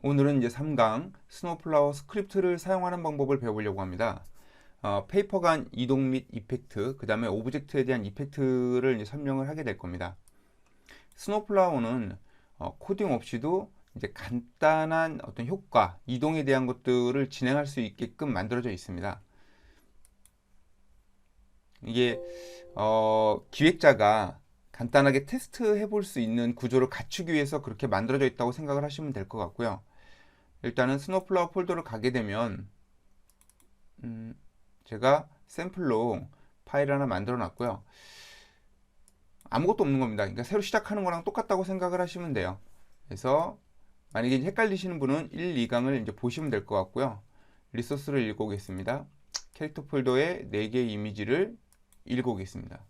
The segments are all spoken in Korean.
오늘은 이제 3강 스노우플라워 스크립트를 사용하는 방법을 배워보려고 합니다. 페이퍼 간 이동 및 이펙트, 그 다음에 오브젝트에 대한 이펙트를 이제 설명을 하게 될 겁니다. 스노우플라워는 코딩 없이도 이제 간단한 어떤 효과, 이동에 대한 것들을 진행할 수 있게끔 만들어져 있습니다. 이게 기획자가 간단하게 테스트 해볼 수 있는 구조를 갖추기 위해서 그렇게 만들어져 있다고 생각을 하시면 될 것 같고요. 일단은 스노우플라워 폴더를 가게 되면 제가 샘플로 파일을 하나 만들어 놨고요. 아무것도 없는 겁니다. 그러니까 새로 시작하는 거랑 똑같다고 생각을 하시면 돼요. 그래서 만약에 헷갈리시는 분은 1, 2강을 이제 보시면 될 것 같고요. 리소스를 읽어보겠습니다. 캐릭터 폴더에 4개의 이미지를 읽어보겠습니다.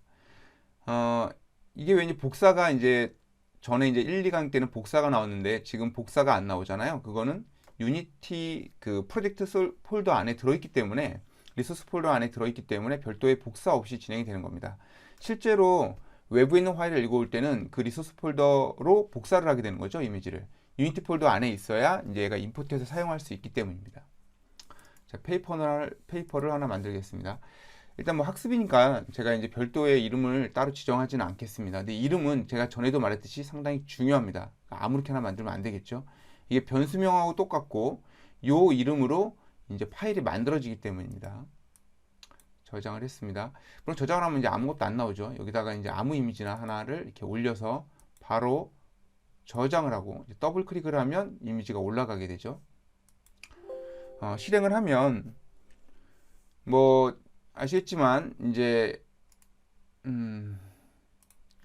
이게 왠지 복사가 이제 전에 이제 1, 2강 때는 복사가 나왔는데 지금 복사가 안 나오잖아요. 그거는 유니티 그 프로젝트 폴더 안에 들어있기 때문에, 리소스 폴더 안에 들어있기 때문에 별도의 복사 없이 진행이 되는 겁니다. 실제로 외부에 있는 파일을 읽어올 때는 그 리소스 폴더로 복사를 하게 되는 거죠. 이미지를 유니티 폴더 안에 있어야 이제 얘가 임포트해서 사용할 수 있기 때문입니다. 자, 페이퍼를 하나 만들겠습니다. 일단 뭐 학습이니까 제가 이제 별도의 이름을 따로 지정하지는 않겠습니다. 근데 이름은 제가 전에도 말했듯이 상당히 중요합니다. 아무렇게나 만들면 안 되겠죠. 이게 변수명하고 똑같고 요 이름으로 이제 파일이 만들어지기 때문입니다. 저장을 했습니다. 그럼 저장을 하면 이제 아무것도 안 나오죠. 여기다가 이제 아무 이미지나 하나를 이렇게 올려서 바로 저장을 하고 더블 클릭을 하면 이미지가 올라가게 되죠. 실행을 하면 뭐 아시겠지만 이제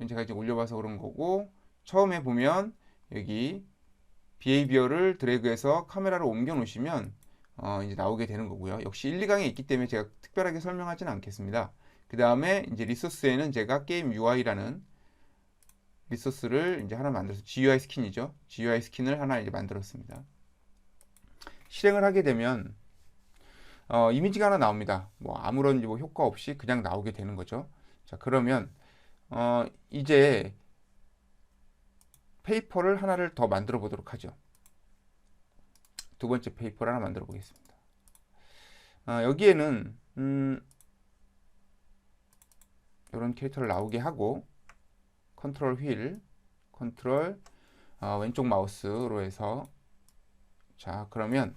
제가 이제 올려봐서 그런 거고, 처음에 보면 여기 비헤이비어를 드래그해서 카메라를 옮겨 놓으시면 이제 나오게 되는 거고요. 역시 1, 2강에 있기 때문에 제가 특별하게 설명하지는 않겠습니다. 그 다음에 이제 리소스에는 제가 게임 UI라는 리소스를 이제 하나 만들어서 GUI 스킨이죠. GUI 스킨을 하나 이제 만들었습니다. 실행을 하게 되면 이미지가 하나 나옵니다. 뭐 아무런 뭐 효과 없이 그냥 나오게 되는 거죠. 자, 그러면 이제 페이퍼를 하나를 더 만들어 보도록 하죠. 두 번째 페이퍼를 하나 만들어 보겠습니다. 여기에는 이런 캐릭터를 나오게 하고, 컨트롤 휠, 컨트롤 왼쪽 마우스로 해서, 자, 그러면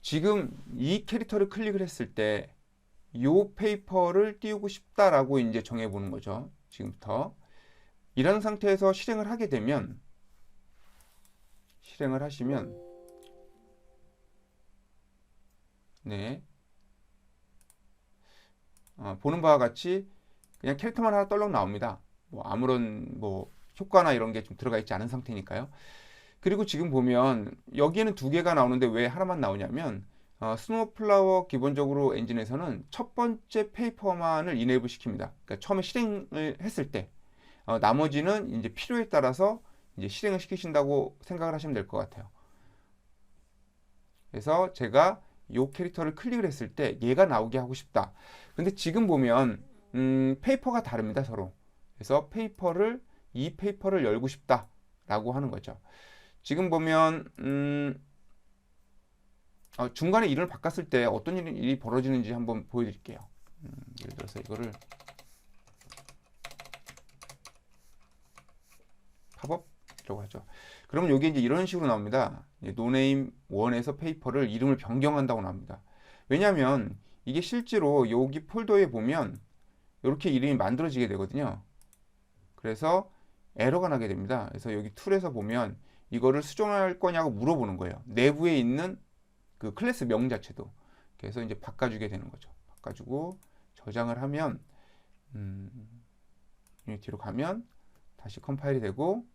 지금 이 캐릭터를 클릭을 했을 때 이 페이퍼를 띄우고 싶다라고 이제 정해 보는 거죠. 지금부터 이런 상태에서 실행을 하게 되면, 실행을 하시면 네, 보는 바와 같이 그냥 캐릭터만 하나 떨렁 나옵니다. 뭐 아무런 뭐 효과나 이런 게 좀 들어가 있지 않은 상태니까요. 그리고 지금 보면 여기에는 두 개가 나오는데 왜 하나만 나오냐면, 스노우플라워 기본적으로 엔진에서는 첫 번째 페이퍼만을 이네이블 시킵니다. 그러니까 처음에 실행을 했을 때, 나머지는 이제 필요에 따라서 이제 실행을 시키신다고 생각을 하시면 될 것 같아요. 그래서 제가 이 캐릭터를 클릭을 했을 때 얘가 나오게 하고 싶다. 근데 지금 보면 페이퍼가 다릅니다, 서로. 그래서 이 페이퍼를 열고 싶다 라고 하는 거죠. 지금 보면 중간에 이름을 바꿨을 때 어떤 일이 벌어지는지 한번 보여드릴게요. 예를 들어서 이거를 팝업이라고 하죠. 그러면 여기 이제 이런 식으로 나옵니다. 노네임 1에서 페이퍼를 이름을 변경한다고 나옵니다. 왜냐하면 이게 실제로 여기 폴더에 보면 이렇게 이름이 만들어지게 되거든요. 그래서 에러가 나게 됩니다. 그래서 여기 툴에서 보면 이거를 수정할 거냐고 물어보는 거예요. 내부에 있는 그 클래스 명 자체도. 그래서 이제 바꿔주게 되는 거죠. 바꿔주고 저장을 하면 유니티로 가면 다시 컴파일이 되고,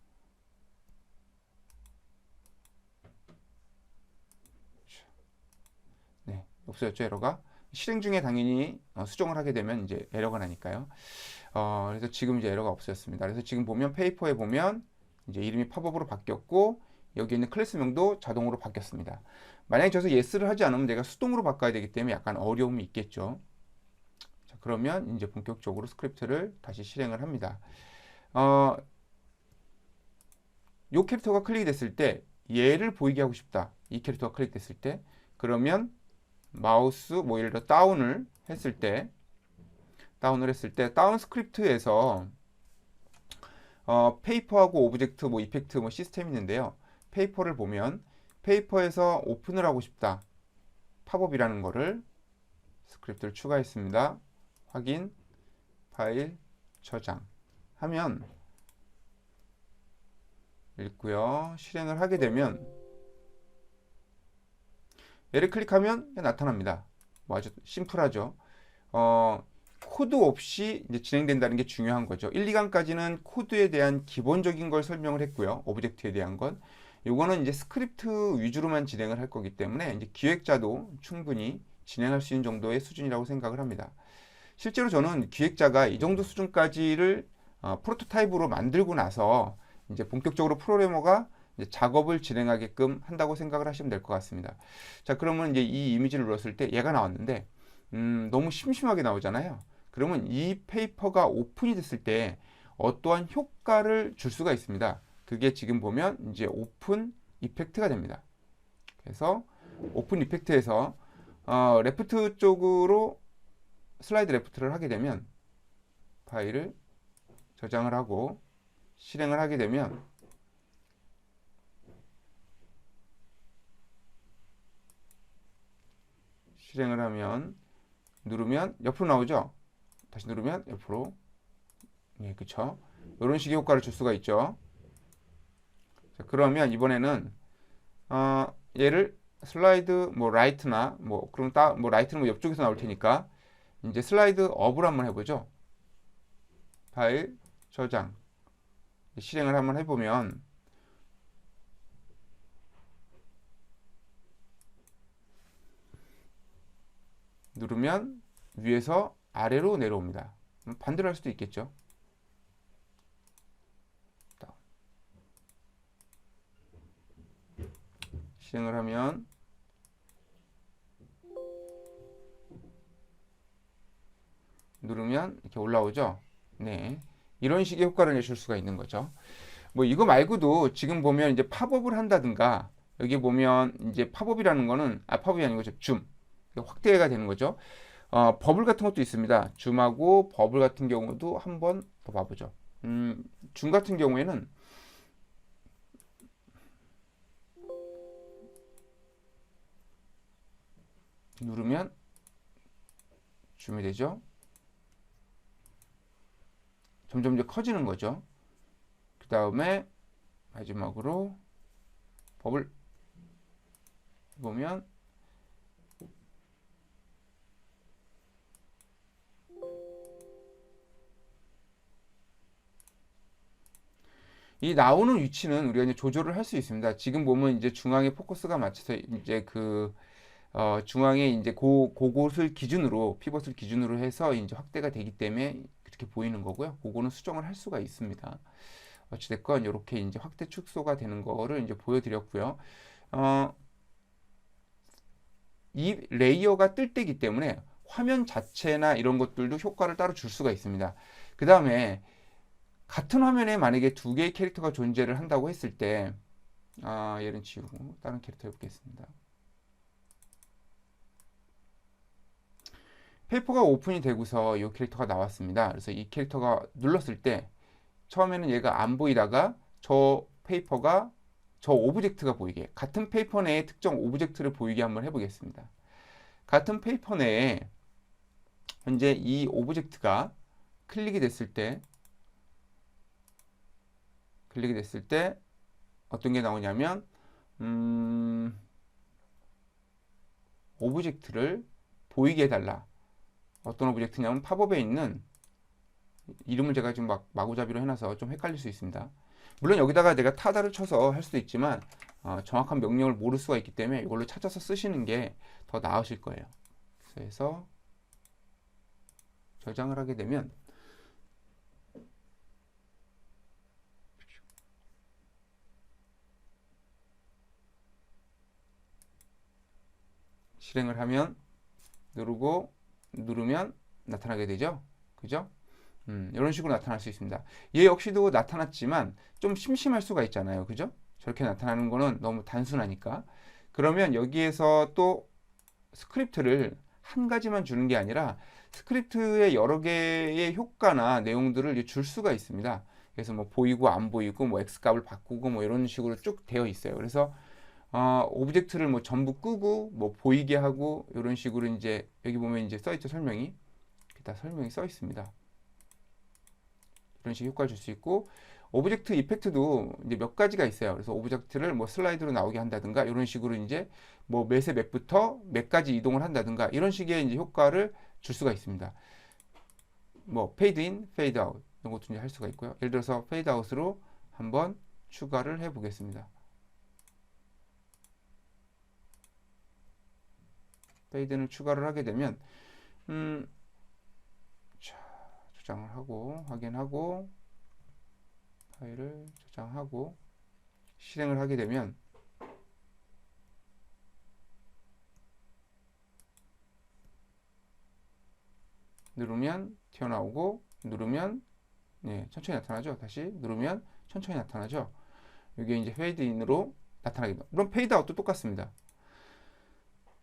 네, 없어졌죠, 에러가. 실행 중에 당연히 수정을 하게 되면 이제 에러가 나니까요. 그래서 지금 이제 에러가 없어졌습니다. 그래서 지금 보면 페이퍼에 보면 이제 이름이 팝업으로 바뀌었고, 여기 있는 클래스명도 자동으로 바뀌었습니다. 만약에 저기서 yes를 하지 않으면 내가 수동으로 바꿔야 되기 때문에 약간 어려움이 있겠죠. 자, 그러면 이제 본격적으로 스크립트를 다시 실행을 합니다. 이 캐릭터가 클릭이 됐을 때 얘를 보이게 하고 싶다. 이 캐릭터가 클릭됐을 때. 그러면 마우스 뭐 예를 들어 다운을 했을 때 다운 스크립트에서 페이퍼하고 오브젝트 뭐 이펙트 뭐 시스템이 있는데요. 페이퍼를 보면 페이퍼에서 오픈을 하고 싶다. 팝업이라는 거를 스크립트를 추가했습니다. 확인, 파일, 저장 하면 읽고요. 실행을 하게 되면 얘를 클릭하면 나타납니다. 뭐 아주 심플하죠. 코드 없이 이제 진행된다는 게 중요한 거죠. 1, 2강까지는 코드에 대한 기본적인 걸 설명을 했고요. 오브젝트에 대한 건. 요거는 이제 스크립트 위주로만 진행을 할 거기 때문에 이제 기획자도 충분히 진행할 수 있는 정도의 수준이라고 생각을 합니다. 실제로 저는 기획자가 이 정도 수준까지를 프로토타입으로 만들고 나서 이제 본격적으로 프로그래머가 이제 작업을 진행하게끔 한다고 생각을 하시면 될 것 같습니다. 자, 그러면 이제 이 이미지를 눌렀을 때 얘가 나왔는데 너무 심심하게 나오잖아요. 그러면 이 페이퍼가 오픈이 됐을 때 어떠한 효과를 줄 수가 있습니다. 그게 지금 보면 이제 오픈 이펙트가 됩니다. 그래서 오픈 이펙트에서 레프트 쪽으로 슬라이드 레프트를 하게 되면 파일을 저장을 하고 실행을 하게 되면 실행을 하면 누르면 옆으로 나오죠. 다시 누르면 옆으로. 예, 그쵸. 이런 식의 효과를 줄 수가 있죠. 자, 그러면 이번에는 얘를 슬라이드 뭐 라이트나 뭐 그럼 뭐 라이트는 뭐 옆쪽에서 나올 테니까 이제 슬라이드 업을 한번 해보죠. 파일 저장 실행을 한번 해보면 누르면 위에서 아래로 내려옵니다. 반대로 할 수도 있겠죠. 실행을 하면 누르면 이렇게 올라오죠. 네, 이런 식의 효과를 내줄 수가 있는 거죠. 뭐 이거 말고도 지금 보면 이제 팝업을 한다든가 여기 보면 이제 팝업이라는 거는 팝업이 아니고 줌 확대가 되는 거죠. 버블 같은 것도 있습니다. 줌하고 버블 같은 경우도 한번 더 봐보죠. 줌 같은 경우에는 누르면 줌이 되죠. 점점 이제 커지는 거죠. 그 다음에 마지막으로 버블 보면 이 나오는 위치는 우리가 이제 조절을 할 수 있습니다. 지금 보면 이제 중앙에 포커스가 맞춰서 이제 그 중앙에 이제 그곳을 기준으로 피벗을 기준으로 해서 이제 확대가 되기 때문에 그렇게 보이는 거고요. 그거는 수정을 할 수가 있습니다. 어찌됐건 이렇게 이제 확대 축소가 되는 거를 이제 보여드렸고요. 이 레이어가 뜰 때이기 때문에 화면 자체나 이런 것들도 효과를 따로 줄 수가 있습니다. 그 다음에 같은 화면에 만약에 두 개의 캐릭터가 존재를 한다고 했을 때 얘는 지우고 다른 캐릭터 해보겠습니다. 페이퍼가 오픈이 되고서 이 캐릭터가 나왔습니다. 그래서 이 캐릭터가 눌렀을 때 처음에는 얘가 안 보이다가 저 페이퍼가 저 오브젝트가 보이게 같은 페이퍼 내에 특정 오브젝트를 보이게 한번 해보겠습니다. 같은 페이퍼 내에 현재 이 오브젝트가 클릭이 됐을 때 어떤 게 나오냐면 오브젝트를 보이게 해달라. 어떤 오브젝트냐면 팝업에 있는 이름을 제가 지금 마구잡이로 해놔서 좀 헷갈릴 수 있습니다. 물론 여기다가 내가 타다를 쳐서 할 수도 있지만 정확한 명령을 모를 수가 있기 때문에 이걸로 찾아서 쓰시는 게 더 나으실 거예요. 그래서 저장을 하게 되면 실행을 하면 누르면 나타나게 되죠. 그죠? 이런 식으로 나타날 수 있습니다. 얘 역시도 나타났지만 좀 심심할 수가 있잖아요. 그죠? 저렇게 나타나는 거는 너무 단순하니까. 그러면 여기에서 또 스크립트를 한 가지만 주는 게 아니라 스크립트의 여러 개의 효과나 내용들을 줄 수가 있습니다. 그래서 뭐 보이고 안 보이고 뭐 X 값을 바꾸고 뭐 이런 식으로 쭉 되어 있어요. 그래서 오브젝트를 뭐 전부 끄고 뭐 보이게 하고 이런 식으로 이제 여기 보면 이제 써 있죠. 설명이 다 설명이 써 있습니다. 이런 식의 효과를 줄 수 있고 오브젝트 이펙트도 이제 몇 가지가 있어요. 그래서 오브젝트를 뭐 슬라이드로 나오게 한다든가 이런 식으로 이제 뭐 몇에 몇부터 몇 가지 이동을 한다든가 이런 식의 이제 효과를 줄 수가 있습니다. 뭐 페이드 인, 페이드 아웃 이런 것도 이제 할 수가 있고요. 예를 들어서 페이드 아웃으로 한번 추가를 해 보겠습니다. 페이드는 추가를 하게 되면 자, 저장을 하고 확인하고 파일을 저장하고 실행을 하게 되면 누르면 튀어나오고 누르면 천천히 나타나죠. 다시 누르면 천천히 나타나죠. 이게 이제 페이드 인으로 나타나게 됩니다. 물론 페이드 아웃도 똑같습니다.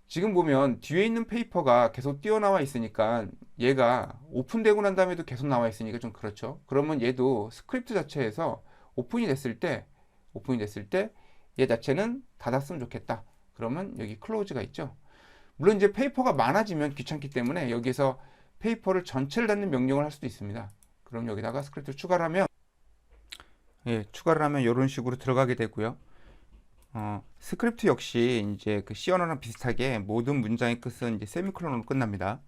지금 보면 뒤에 있는 페이퍼가 계속 띄어나와 있으니까 얘가 오픈되고 난 다음에도 계속 나와 있으니까 좀 그렇죠. 그러면 얘도 스크립트 자체에서 오픈이 됐을 때 얘 자체는 닫았으면 좋겠다. 그러면 여기 클로즈가 있죠. 물론 이제 페이퍼가 많아지면 귀찮기 때문에 여기서 페이퍼를 전체를 닫는 명령을 할 수도 있습니다. 그럼 여기다가 스크립트 추가를 하면 추가를 하면 이런 식으로 들어가게 되고요. 스크립트 역시 이제 그 C 언어랑 비슷하게 모든 문장의 끝은 이제 세미콜론으로 끝납니다.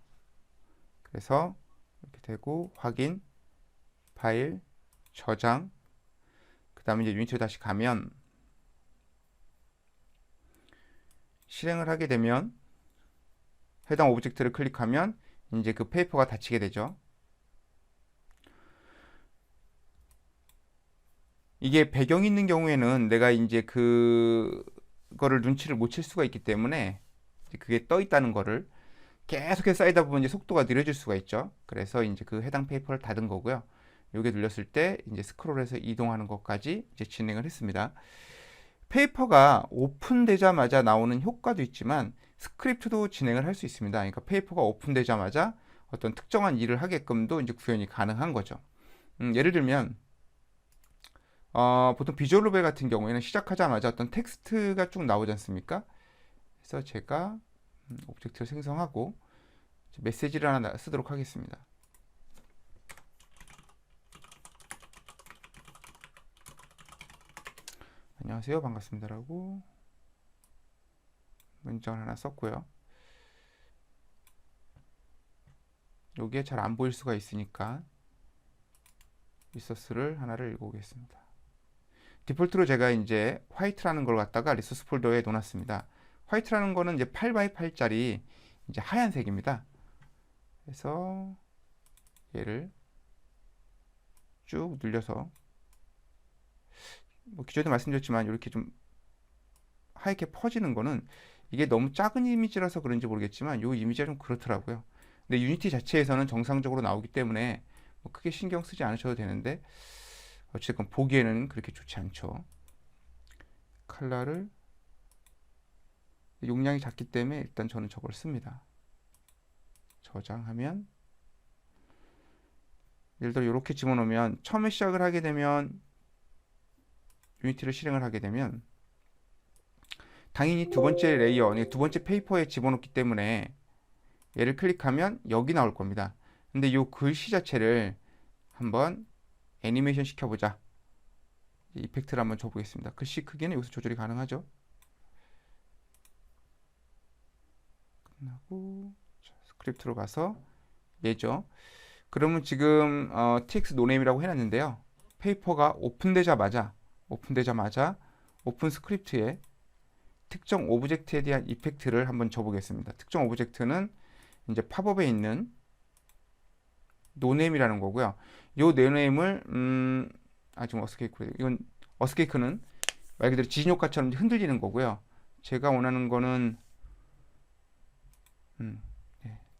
그래서 이렇게 되고 확인, 파일, 저장, 그 다음에 이제 유니티로 다시 가면 실행을 하게 되면 해당 오브젝트를 클릭하면 이제 그 페이퍼가 닫히게 되죠. 이게 배경이 있는 경우에는 내가 이제 그거를 눈치를 못 챌 수가 있기 때문에 그게 떠 있다는 거를 계속해서 쌓이다 보면 이제 속도가 느려질 수가 있죠. 그래서 이제 그 해당 페이퍼를 닫은 거고요. 요게 눌렸을 때 이제 스크롤해서 이동하는 것까지 이제 진행을 했습니다. 페이퍼가 오픈되자마자 나오는 효과도 있지만 스크립트도 진행을 할 수 있습니다. 그러니까 페이퍼가 오픈되자마자 어떤 특정한 일을 하게끔도 이제 구현이 가능한 거죠. 예를 들면 보통 비주얼 노벨 같은 경우에는 시작하자마자 어떤 텍스트가 쭉 나오지 않습니까? 그래서 제가 오브젝트를 생성하고 메시지를 하나 쓰도록 하겠습니다. 안녕하세요, 반갑습니다라고 문장을 하나 썼고요. 여기에 잘 안 보일 수가 있으니까 리소스를 하나를 읽어보겠습니다. 디폴트로 제가 이제 화이트라는 걸 갖다가 리소스 폴더에 놓았습니다. 화이트라는 거는 이제 8x8짜리 이제 하얀색입니다. 그래서 얘를 쭉 늘려서 뭐 기존에도 말씀드렸지만 이렇게 좀 하얗게 퍼지는 거는 이게 너무 작은 이미지라서 그런지 모르겠지만 이 이미지가 좀 그렇더라고요. 근데 유니티 자체에서는 정상적으로 나오기 때문에 뭐 크게 신경 쓰지 않으셔도 되는데 어쨌든 보기에는 그렇게 좋지 않죠. 컬러를 용량이 작기 때문에 일단 저는 저걸 씁니다. 저장하면 예를 들어 이렇게 집어넣으면 처음에 시작을 하게 되면 유니티를 실행을 하게 되면 당연히 두 번째 레이어, 두 번째 페이퍼에 집어넣기 때문에 얘를 클릭하면 여기 나올 겁니다. 근데 이 글씨 자체를 한번 애니메이션 시켜보자. 이펙트를 한번 줘보겠습니다. 글씨 크기는 여기서 조절이 가능하죠. 끝나고 스크립트로 가서 얘죠. 그러면 지금 tx 노네임이라고 해놨는데요. 페이퍼가 오픈되자마자 오픈 스크립트에 특정 오브젝트에 대한 이펙트를 한번 줘보겠습니다. 특정 오브젝트는 이제 팝업에 있는 노네임이라는 거고요. 이 노네임을 지금 어스케이크 이건 어스케이크는 말 그대로 지진 효과처럼 흔들리는 거고요. 제가 원하는 거는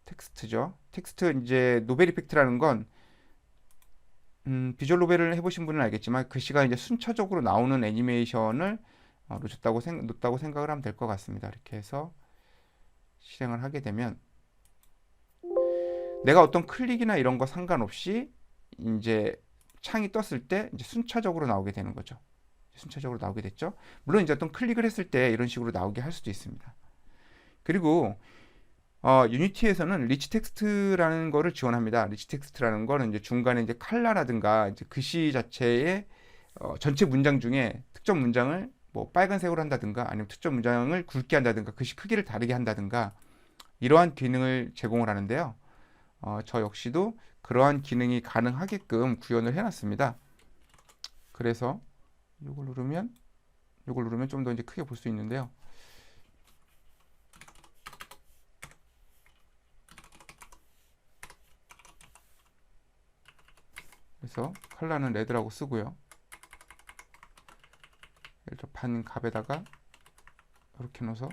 텍스트죠. 텍스트 이제 노벨 이펙트라는 건 비주얼 노벨을 해보신 분은 알겠지만 글씨가 이제 순차적으로 나오는 애니메이션을 놓았다고 생각을 하면 될 것 같습니다. 이렇게 해서 실행을 하게 되면 내가 어떤 클릭이나 이런 거 상관없이 이제 창이 떴을 때 이제 순차적으로 나오게 되는 거죠. 순차적으로 나오게 됐죠. 물론 이제 어떤 클릭을 했을 때 이런 식으로 나오게 할 수도 있습니다. 그리고 유니티에서는 리치 텍스트라는 거를 지원합니다. 리치 텍스트라는 거는 이제 중간에 이제 칼라라든가 이제 글씨 자체의 전체 문장 중에 특정 문장을 뭐 빨간색으로 한다든가 아니면 특정 문장을 굵게 한다든가 글씨 크기를 다르게 한다든가 이러한 기능을 제공을 하는데요. 저 역시도 그러한 기능이 가능하게끔 구현을 해놨습니다. 그래서 이걸 누르면 좀 더 이제 크게 볼 수 있는데요. 그래서 컬러는 레드라고 쓰고요. 예를 들어 반갑에다가 이렇게 넣어서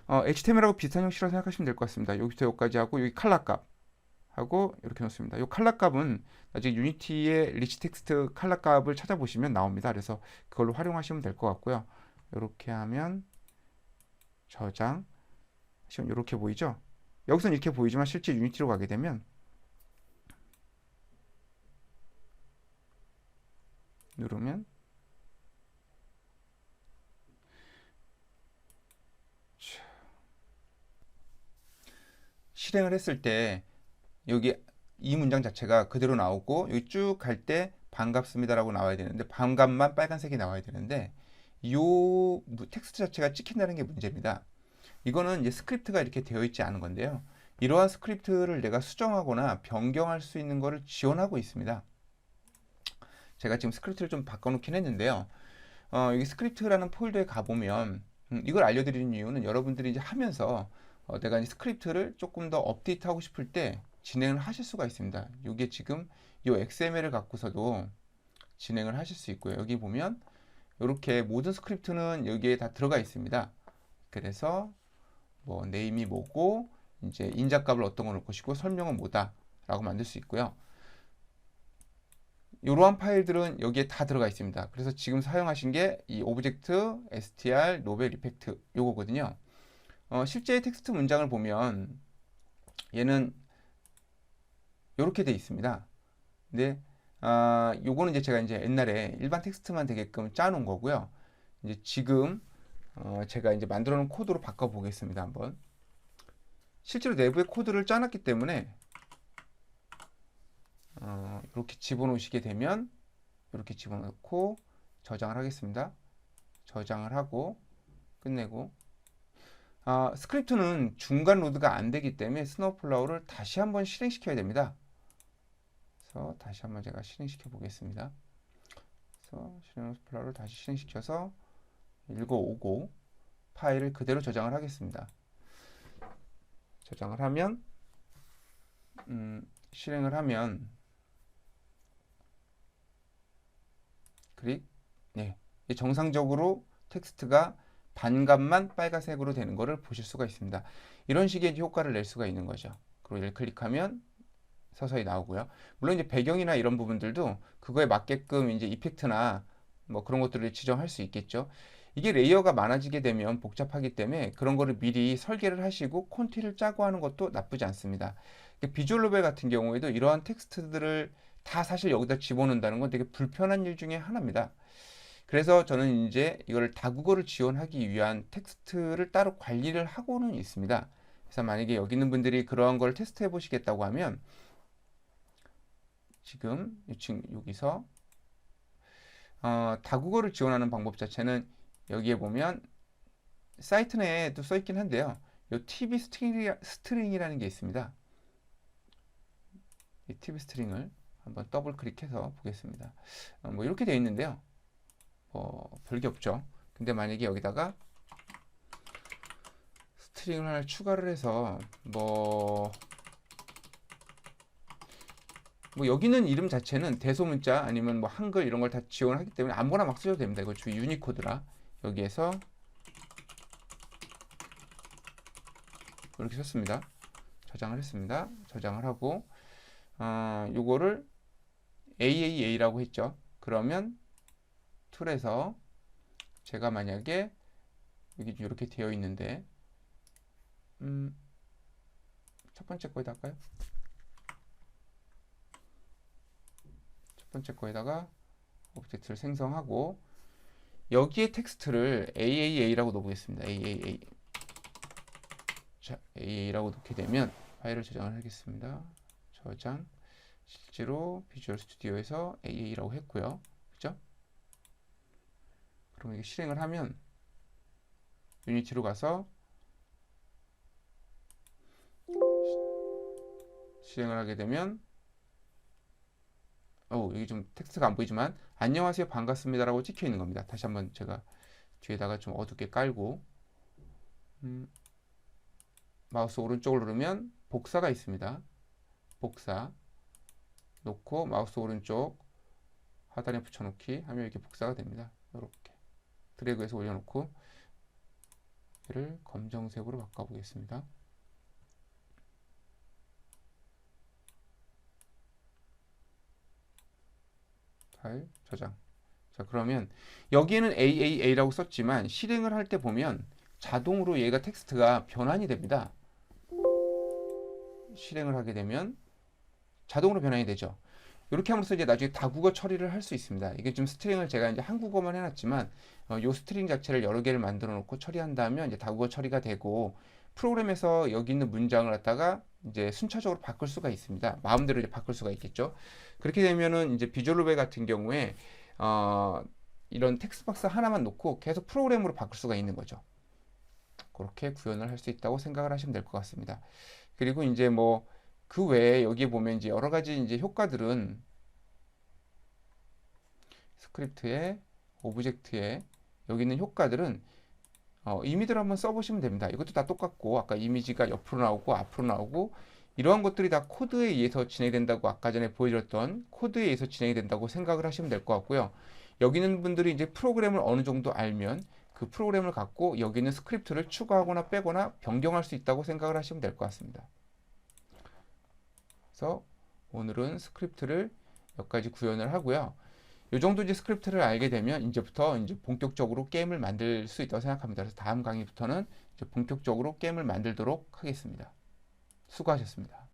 HTML하고 비슷한 형식이라고 생각하시면 될 것 같습니다. 여기부터 여기까지 하고 여기 컬러 값 하고 이렇게 넣습니다. 이 컬러 값은 나중에 유니티의 리치 텍스트 컬러 값을 찾아보시면 나옵니다. 그래서 그걸로 활용하시면 될 것 같고요. 이렇게 하면 저장 이렇게 보이죠? 여기서는 이렇게 보이지만 실제 유니티로 가게 되면 누르면 실행을 했을 때 여기 이 문장 자체가 그대로 나오고 여기 쭉 갈 때 반갑습니다라고 나와야 되는데 반갑만 빨간색이 나와야 되는데 이 텍스트 자체가 찍힌다는 게 문제입니다. 이거는 이제 스크립트가 이렇게 되어 있지 않은 건데요. 이러한 스크립트를 내가 수정하거나 변경할 수 있는 것을 지원하고 있습니다. 제가 지금 스크립트를 좀 바꿔놓긴 했는데요. 여기 스크립트라는 폴더에 가보면 이걸 알려드리는 이유는 여러분들이 이제 하면서 내가 이제 스크립트를 조금 더 업데이트하고 싶을 때 진행을 하실 수가 있습니다. 이게 지금 이 XML을 갖고서도 진행을 하실 수 있고요. 여기 보면 이렇게 모든 스크립트는 여기에 다 들어가 있습니다. 그래서 뭐 네임이 뭐고 이제 인자값을 어떤 걸 넣을 것이고 설명은 뭐다 라고 만들 수 있고요. 이러한 파일들은 여기에 다 들어가 있습니다. 그래서 지금 사용하신 게 이 오브젝트 str 노벨 이펙트 요거거든요. 실제 텍스트 문장을 보면 얘는 이렇게 돼 있습니다. 근데 요거는 이제 제가 이제 옛날에 일반 텍스트만 되게끔 짜놓은 거고요. 이제 지금 제가 이제 만들어 놓은 코드로 바꿔 보겠습니다. 한번. 실제로 내부에 코드를 짜놨기 때문에 이렇게 집어넣으시게 되면 이렇게 집어넣고 저장을 하겠습니다. 저장을 하고 끝내고 스크립트는 중간 로드가 안 되기 때문에 스노우플라워를 다시 한번 실행시켜야 됩니다. 그래서 다시 한번 제가 실행시켜 보겠습니다. 그래서 스노우플라워를 다시 실행시켜서 읽어오고 파일을 그대로 저장을 하겠습니다. 저장을 하면 실행을 하면 클릭 정상적으로 텍스트가 반값만 빨간색으로 되는 것을 보실 수가 있습니다. 이런 식의 효과를 낼 수가 있는 거죠. 그리고 얘를 클릭하면 서서히 나오고요. 물론 이제 배경이나 이런 부분들도 그거에 맞게끔 이제 이펙트나 뭐 그런 것들을 지정할 수 있겠죠. 이게 레이어가 많아지게 되면 복잡하기 때문에 그런 거를 미리 설계를 하시고 콘티를 짜고 하는 것도 나쁘지 않습니다. 비주얼 노벨 같은 경우에도 이러한 텍스트들을 다 사실 여기다 집어넣는다는 건 되게 불편한 일 중에 하나입니다. 그래서 저는 이제 이걸 다국어를 지원하기 위한 텍스트를 따로 관리를 하고는 있습니다. 그래서 만약에 여기 있는 분들이 그러한 걸 테스트 해 보시겠다고 하면 지금 여기서 다국어를 지원하는 방법 자체는 여기에 보면 사이트 내에도 써 있긴 한데요. 이 TV 스트링이라는 게 있습니다. 이 TV 스트링을 한번 더블 클릭해서 보겠습니다. 뭐 이렇게 되어 있는데요. 별게 없죠. 근데 만약에 여기다가 스트링을 하나 추가를 해서 뭐 여기는 이름 자체는 대소문자 아니면 뭐 한글 이런 걸 다 지원하기 때문에 아무거나 막 쓰셔도 됩니다. 이거 주요 유니코드라 여기에서 이렇게 썼습니다. 저장을 했습니다. 저장을 하고 요거를 AAA라고 했죠. 그러면 툴에서 제가 만약에 여기 이렇게 되어 있는데 첫 번째 거에다 할까요? 첫 번째 거에다가 오브젝트를 생성하고 여기에 텍스트를 AAA라고 넣어보겠습니다. AAA. 자, AA라고 넣게 되면 파일을 저장을 하겠습니다. 저장. 실제로 비주얼 스튜디오에서 AA라고 했고요. 그죠? 그럼 이게 실행을 하면 유니티로 가서 실행을 하게 되면 여기 좀 텍스트가 안 보이지만 안녕하세요 반갑습니다 라고 찍혀 있는 겁니다. 다시 한번 제가 뒤에다가 좀 어둡게 깔고 마우스 오른쪽을 누르면 복사가 있습니다. 복사 놓고 마우스 오른쪽 하단에 붙여놓기 하면 이렇게 복사가 됩니다. 이렇게 드래그해서 올려놓고 얘를 검정색으로 바꿔보겠습니다. 파일 저장. 자, 그러면 여기에는 AAA라고 썼지만 실행을 할 때 보면 자동으로 얘가 텍스트가 변환이 됩니다. 실행을 하게 되면 자동으로 변환이 되죠. 이렇게 함으로써 이제 나중에 다국어 처리를 할 수 있습니다. 이게 좀 스트링을 제가 이제 한국어만 해놨지만 요 스트링 자체를 여러 개를 만들어 놓고 처리한다면 이제 다국어 처리가 되고 프로그램에서 여기 있는 문장을 갖다가 이제 순차적으로 바꿀 수가 있습니다. 마음대로 이제 바꿀 수가 있겠죠. 그렇게 되면은 이제 비주얼 같은 경우에 이런 텍스트 박스 하나만 놓고 계속 프로그램으로 바꿀 수가 있는 거죠. 그렇게 구현을 할 수 있다고 생각을 하시면 될 것 같습니다. 그리고 이제 뭐 그 외에 여기에 보면 이제 여러 가지 이제 효과들은 스크립트에 오브젝트에 여기 있는 효과들은 이미지를 한번 써보시면 됩니다. 이것도 다 똑같고 아까 이미지가 옆으로 나오고 앞으로 나오고 이러한 것들이 다 코드에 의해서 진행된다고 아까 전에 보여드렸던 코드에 의해서 진행이 된다고 생각을 하시면 될 것 같고요. 여기 있는 분들이 이제 프로그램을 어느 정도 알면 그 프로그램을 갖고 여기 있는 스크립트를 추가하거나 빼거나 변경할 수 있다고 생각을 하시면 될 것 같습니다. 그래서 오늘은 스크립트를 몇 가지 구현을 하고요. 이 정도 이제 스크립트를 알게 되면 이제부터 이제 본격적으로 게임을 만들 수 있다고 생각합니다. 그래서 다음 강의부터는 이제 본격적으로 게임을 만들도록 하겠습니다. 수고하셨습니다.